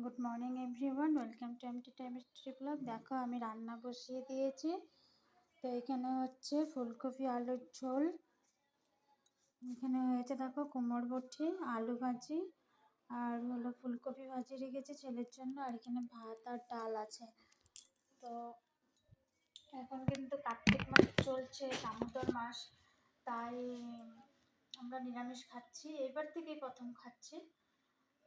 Good morning everyone, welcome to MT time story blog. দেখো আমি রান্না বসিয়ে দিয়েছি। তো এখানে হচ্ছে ফুলকপি আলুর ঝোল, এখানে হয়েছে দেখো কুমড়ো বটি, আলু ভাজি আর হলো ফুলকপি ভাজি রেখেছি ছেলের জন্য, আর এখানে ভাত আর ডাল আছে। তো এখন কিন্তু কার্তিক মাস চলছে, দামোদর মাস, তাই আমরা নিরামিষ খাচ্ছি, এবার থেকেই প্রথম খাচ্ছি।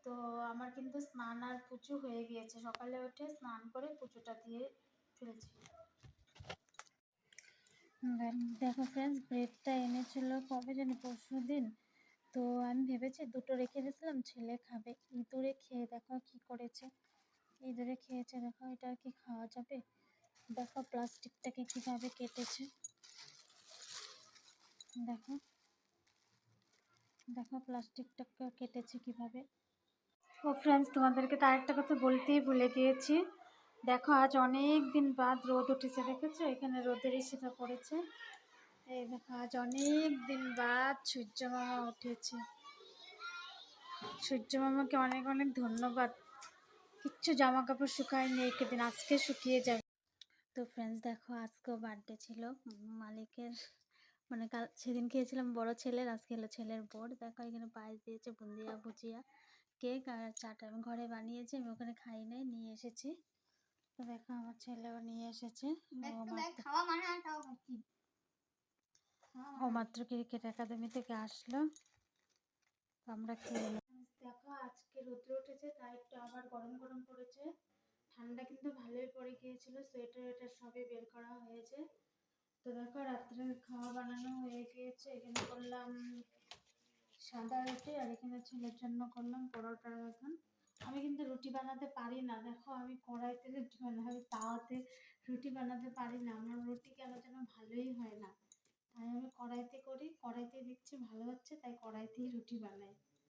তো আমার কিন্তু স্নান আর পুজো হয়ে গিয়েছে, সকালে উঠে স্নান করে পুজোটা দিয়ে ফেলেছি। দেখো ফ্রেন্ডস, ব্রেডটা এনেছিল কবে জানি, পরশু দিন। তো আমি ভেবেছি দুটো রেখে দিয়েছিলাম, ছেলে খাবে। ইঁদুরে খেয়ে দেখো কি করেছে, ইঁদুরে খেয়েছে। দেখো এটা কি খাওয়া যাবে? দেখো প্লাস্টিকটাকে কিভাবে কেটেছে, দেখো দেখো প্লাস্টিকটাকে কেটেছে কিভাবে। ও ফ্রেন্ডস, তোমাদেরকে তো আরেকটা কথা বলতেই ভুলে গিয়েছি। দেখো আজ অনেক দিন বাদ রোদ উঠেছে, দেখেছো এখানে রোদের সেটা পড়েছে। এই দেখো আজ অনেক দিন বাদ সূর্য মামা উঠেছে। সূর্য মামাকে অনেক অনেক ধন্যবাদ। কিচ্ছু জামা কাপড় শুকায়নি একদিন, আজকে শুকিয়ে যাবে। তো ফ্রেন্ডস দেখো, আজকেও বার্থডে ছিল মালিকের, মানে কাল সেদিন খেয়েছিলাম বড় ছেলের, আজকে হলো ছেলের বোর। দেখো এখানে পায়েস দিয়েছে, বুন্দিয়া ভুজিয়া, কেক আর চাটা আমি ঘরে বানিয়েছি, আমি ওখানে খাই নাই, নিয়ে এসেছি। তো দেখো আমার ছেলেও নিয়ে এসেছে, ও মাত্র ক্রিকেট একাডেমি থেকে আসলো, তো আমরা খেয়ে নিই। দেখো আজকে রোদ্র উঠেছে, তাই একটু আবার গরম গরম পড়েছে। ঠান্ডা কিন্তু ভালোই পড়ে গিয়েছিল, সোয়েটার সবই বের করা হয়েছে। তো দেখো রাত্রে খাওয়া বানানো হয়ে গিয়েছে, এখানে করলাম সাদা রুটি আর এখানে ছেলের জন্য করলাম পরোটার মতন। আমি কিন্তু রুটি বানাতে পারি না, দেখো আমি কড়াইতে রুটি বানাই, আমি তাওয়াতে রুটি বানাতে পারি না, আমার রুটি কেন যেন ভালোই হয় না। তাই আমি কড়াইতে করি, কড়াইতে দেখছি ভালো হচ্ছে, তাই কড়াইতেই রুটি বানাই।